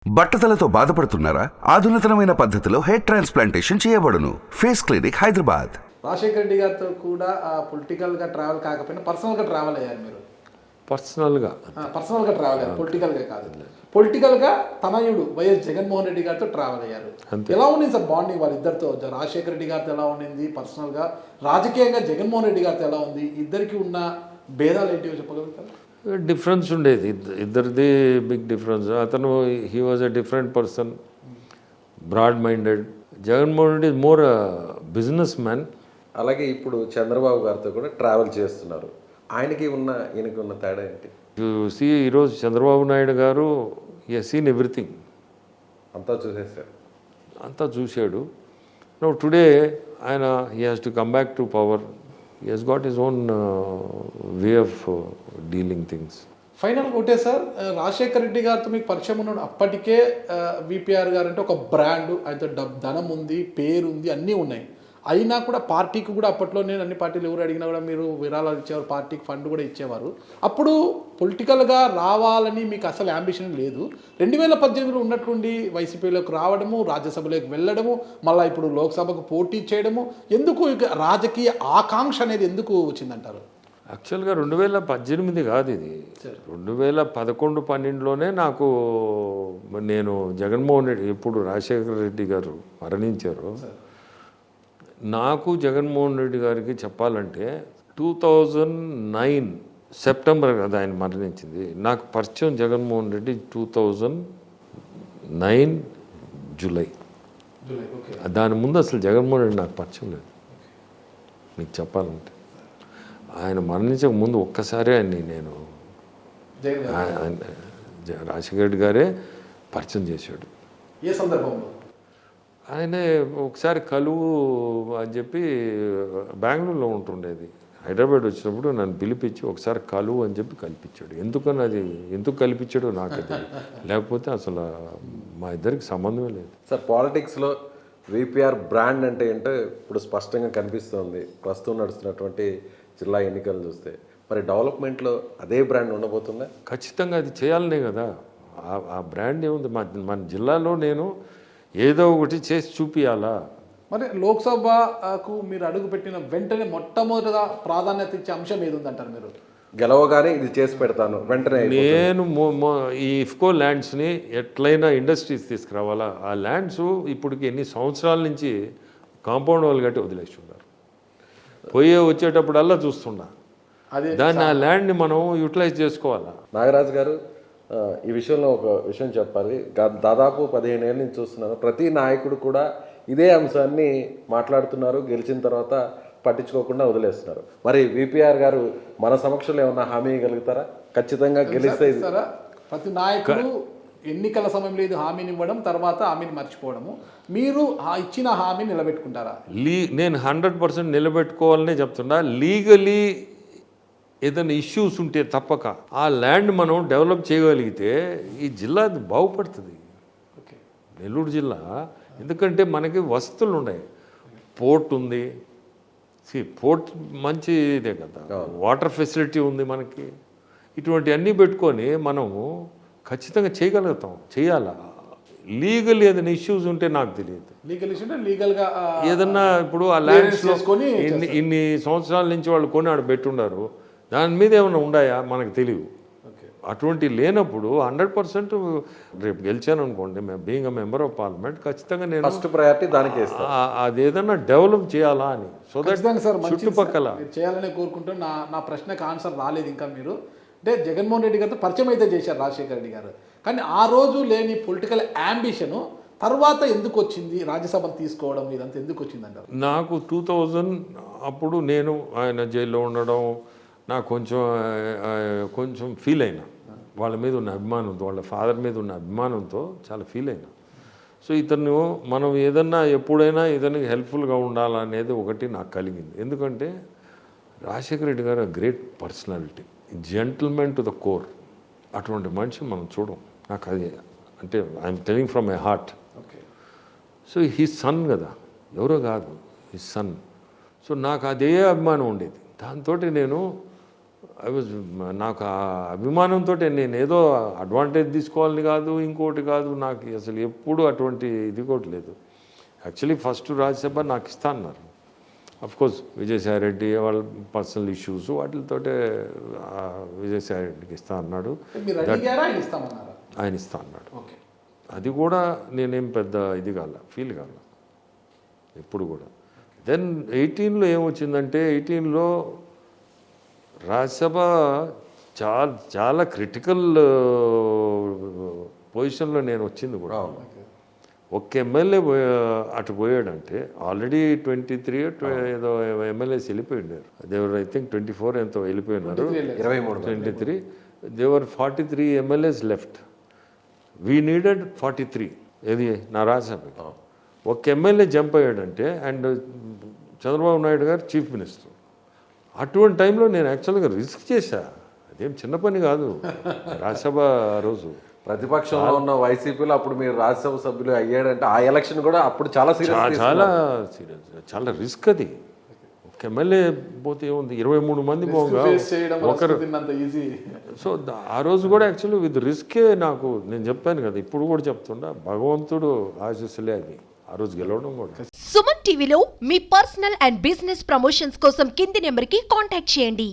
బట్టతలతో బాధపడుతున్నారా? ఆధునితనమైన పద్ధతిలో హెయిర్ ట్రాన్స్ప్లాంటేషన్ చేయబడును. Face clinic, Hyderabad. రాజశేఖర రెడ్డి గారితో కూడా పొలిటికల్గా ట్రావెల్ కాకపోయినా పర్సనల్గా ట్రావెల్ అయ్యారు మీరు. పర్సనల్గా ట్రావెల్ అయ్యారు, పొలిటికల్గా కాదు. పొలిటికల్గా తనయుడు వైఎస్ జగన్మోహన్ రెడ్డి గారితో ట్రావెల్ అయ్యారు. ఎలా ఉండింది సార్ బాండింగ్ వాళ్ళిద్దరితో? రాజశేఖర రెడ్డి గారితో ఎలా ఉండింది పర్సనల్గా? రాజకీయంగా జగన్మోహన్ రెడ్డి గారితో ఎలా ఉంది? ఇద్దరికి ఉన్న భేదాలు ఏంటివో చెప్పగలుగుతారు? డిఫరెన్స్ ఉండేది, ఇద్దరిది బిగ్ డిఫరెన్స్. అతను he was a different person, broad minded. Jaganmohan Reddy is more businessman. అలాగే ఇప్పుడు చంద్రబాబు గారితో కూడా ట్రావెల్ చేస్తున్నారు. ఈయనకి ఉన్న తేడా ఏంటి? చూసి ఈరోజు చంద్రబాబు నాయుడు గారు హీ హస్ సీన్ ఎవ్రీథింగ్, అంతా చూసేసారు, అంతా చూశాడు. నౌ టుడే ఆయన he has to come back to power. He has got his own way of dealing things. ఫైనల్గా ఒకటే సార్, రాజశేఖర రెడ్డి గారితో మీకు పరిచయం ఉన్నాడు. అప్పటికే విపిఆర్ గారు అంటే ఒక బ్రాండ్, ఆయనతో ధనం ఉంది, పేరు ఉంది, అన్నీ ఉన్నాయి. అయినా కూడా పార్టీకి కూడా అప్పట్లో నేను అన్ని పార్టీలు ఎవరు అడిగినా కూడా మీరు విరాళాలు ఇచ్చేవారు, పార్టీకి ఫండ్ కూడా ఇచ్చేవారు. అప్పుడు పొలిటికల్గా రావాలని మీకు అసలు యాంబిషన్ లేదు. 2018లో ఉన్నట్టుండి వైసీపీలోకి రావడము, రాజ్యసభలోకి వెళ్ళడము, మళ్ళీ ఇప్పుడు లోక్సభకు పోటీ చేయడము, ఎందుకు రాజకీయ ఆకాంక్ష అనేది ఎందుకు వచ్చిందంటారు? యాక్చువల్గా 2018 కాదు ఇది, 2011-12లోనే నాకు, నేను జగన్మోహన్ రెడ్డి, ఎప్పుడు రాజశేఖర రెడ్డి గారు మరణించారు, నాకు జగన్మోహన్ రెడ్డి గారికి చెప్పాలంటే 2009 సెప్టెంబర్ కదా ఆయన మరణించింది. నాకు పరిచయం జగన్మోహన్ రెడ్డి 2009 జూలై. దాని ముందు అసలు జగన్మోహన్ రెడ్డి నాకు పరిచయం లేదు మీకు చెప్పాలంటే. ఆయన మరణించక ముందు ఒక్కసారి ఆయన్ని నేను రాజశేఖర రెడ్డి గారే పరిచయం చేశాడు. ఏ సందర్భంలో? ఆయనే ఒకసారి కలువు అని చెప్పి బెంగళూరులో ఉంటుండేది, హైదరాబాద్ వచ్చినప్పుడు నన్ను పిలిపించి ఒకసారి కలువు అని చెప్పి కల్పించాడు. ఎందుకని అది ఎందుకు కల్పించాడో నాకు తెలియదు, లేకపోతే అసలు మా ఇద్దరికి సంబంధమే లేదు. సార్ పాలిటిక్స్లో విపిఆర్ బ్రాండ్ అంటే ఏంటో ఇప్పుడు స్పష్టంగా కనిపిస్తుంది ప్రస్తుతం నడుస్తున్నటువంటి జిల్లా ఎన్నికలు చూస్తే. మరి డెవలప్మెంట్లో అదే బ్రాండ్ ఉండబోతుందా? ఖచ్చితంగా అది చేయాలనే కదా. ఆ బ్రాండ్ ఏముంది, మన జిల్లాలో నేను ఏదో ఒకటి చేసి చూపించాలా. మరి లోక్సభకు మీరు అడుగు పెట్టిన వెంటనే మొట్టమొదటిగా ప్రాధాన్యత ఇచ్చే అంశం ఏది ఉందంటారు మీరు? గెలవగానే ఇది చేసి పెడతాను వెంటనే. నేను ఈ ఇఫ్కో ల్యాండ్స్ని ఎట్లయినా ఇండస్ట్రీస్ తీసుకురావాలా. ఆ ల్యాండ్స్ ఇప్పటికి ఎన్ని సంవత్సరాల నుంచి కాంపౌండ్ వాళ్ళు కట్టి వదిలేసి ఉన్నారు. వచ్చేటప్పుడల్లా చూస్తున్నా దాన్ని, ఆ ల్యాండ్ని మనం యూటిలైజ్ చేసుకోవాలా. నాగరాజు గారు, ఈ విషయంలో ఒక విషయం చెప్పాలి. దాదాపు 15 ఏళ్ళ నుంచి చూస్తున్నాను, ప్రతి నాయకుడు కూడా ఇదే అంశాన్ని మాట్లాడుతున్నారు, గెలిచిన తర్వాత పట్టించుకోకుండా వదిలేస్తున్నారు. మరి విపిఆర్ గారు మన సమక్షంలో ఏమన్నా హామీ ఇవ్వగలుగుతారా? ఖచ్చితంగా గెలిస్తే ప్రతి నాయకుడు ఎన్నికల సమయంలో ఇది హామీని ఇవ్వడం, తర్వాత హామీని మర్చిపోవడము. మీరు ఇచ్చిన హామీని నిలబెట్టుకుంటారా? నేను 100% నిలబెట్టుకోవాలనే చెప్తున్నా. లీగలీ ఏదైనా ఇష్యూస్ ఉంటే తప్పక ఆ ల్యాండ్ మనం డెవలప్ చేయగలిగితే ఈ జిల్లా బాగుపడుతుంది, నెల్లూరు జిల్లా. ఎందుకంటే మనకి వసతులు ఉన్నాయి, పోర్ట్ ఉంది, పోర్ట్ మంచి ఇదే కదా, వాటర్ ఫెసిలిటీ ఉంది మనకి. ఇటువంటి అన్నీ పెట్టుకొని మనము ఖచ్చితంగా చేయగలుగుతాం, చేయాలా. లీగల్ ఏదైనా ఇష్యూస్ ఉంటే నాకు తెలియదు. లీగల్ ఇష్యూ అంటే లీగల్గా ఏదన్నా ఇప్పుడు ఆ ల్యాండ్స్లో ఇన్ని సంవత్సరాల నుంచి వాళ్ళు కొని ఆడ పెట్టున్నారు, దాని మీద ఏమైనా ఉన్నాయా మనకు తెలియదు. అటువంటి లేనప్పుడు 100% రేపు గెలిచాను అనుకోండి, being a member of parliament, ఖచ్చితంగా నేను ఫస్ట్ ప్రయారిటీ దానికి అది ఏదన్నా డెవలప్ చేయాలా అని. సో దట్ చుట్టుపక్కల చేయాలని కోరుకుంటూ నా ప్రశ్నకు ఆన్సర్ రాలేదు ఇంకా. మీరు అంటే జగన్మోహన్ రెడ్డి గారితో పరిచయం అయితే చేశారు రాజశేఖర రెడ్డి గారు, కానీ ఆ రోజు లేని పొలిటికల్ యాంబిషను తర్వాత ఎందుకు వచ్చింది? రాజ్యసభను తీసుకోవడం ఇదంతా ఎందుకు వచ్చిందంటారు? నాకు 2000 అప్పుడు నేను ఆయన జైల్లో ఉండడం నాకు కొంచెం ఫీల్ అయినా, వాళ్ళ మీద ఉన్న అభిమానంతో, వాళ్ళ ఫాదర్ మీద ఉన్న అభిమానంతో చాలా ఫీల్ అయినా. సో ఇతను మనం ఏదన్నా ఎప్పుడైనా ఇతనికి హెల్ప్ఫుల్గా ఉండాలనేది ఒకటి నాకు కలిగింది. ఎందుకంటే రాజశేఖర రెడ్డి గారు great personality, gentlemen to the core. అటువంటి మనిషి మనం చూడం. నాకు అది అంటే I'm telling from my heart. So his son కదా, ఎవరో కాదు, హిస్ సన్. సో నాకు అదే అభిమానం ఉండేది. దాంతో నేను నాకు ఆ అభిమానంతో నేను ఏదో అడ్వాంటేజ్ తీసుకోవాలని కాదు, ఇంకోటి కాదు, నాకు అసలు ఎప్పుడు అటువంటి ఇది కూడా లేదు. యాక్చువల్లీ ఫస్ట్ రాజ్యసభ నాకు ఇస్తా అన్నారు. కోర్స్ విజయసాయి రెడ్డి వాళ్ళ పర్సనల్ ఇష్యూస్ వాటితోటే విజయసాయి రెడ్డికి ఇస్తా అన్నాడు, మీరు అడిగారా ఆయన ఇస్తామన్నారా? ఆయన ఇస్తా అన్నాడు. ఓకే. అది కూడా నేనేం పెద్ద ఇది కాల, ఫీల్ కాల ఎప్పుడు కూడా. దెన్ 18లో ఏమొచ్చిందంటే 18లో రాజ్యసభ చాలా చాలా క్రిటికల్ పొజిషన్లో నేను వచ్చింది కూడా. ఒక్క ఎమ్మెల్యే అటు పోయాడంటే ఆల్రెడీ 23 ఏదో ఎమ్మెల్యేస్ వెళ్ళిపోయినారు. దేవర్ ఐ థింక్ 24 ఎంతో వెళ్ళిపోయినారు, 23. దేవర్ 43 ఎమ్మెల్యేస్ లెఫ్ట్. We needed 43. ఏది నా రాజ్యసభ. ఒక్క ఎమ్మెల్యే జంప్ అయ్యాడంటే, అండ్ చంద్రబాబు నాయుడు గారు చీఫ్ మినిస్టర్. అటువంటి టైంలో నేను యాక్చువల్గా రిస్క్ చేశా. అదేం చిన్న పని కాదు. రాజ్యసభ ఆ రోజు ప్రతిపక్షంలో ఉన్న వైసీపీలో అప్పుడు మీరు రాజ్యసభ సభ్యులు అయ్యాడంటే ఆ ఎలక్షన్ కూడా అప్పుడు చాలా సీరియస్, చాలా సీరియస్, చాలా రిస్క్ అది. ఒక ఎమ్మెల్యే పోతే ఏముంది, 23 మంది పోగా ఒకరు. ఈజీ. సో ఆ రోజు కూడా యాక్చువల్లీ విత్ రిస్కే. నాకు నేను చెప్పాను కదా, ఇప్పుడు కూడా చెప్తుండా, భగవంతుడు ఆశీస్సులే అది ఆ రోజు గెలవడం కూడా. సుమన్ టీవీలో మీ పర్సనల్ అండ్ బిజినెస్ ప్రమోషన్స్ కోసం కింది నెంబర్కి కాంటాక్ట్ చేయండి.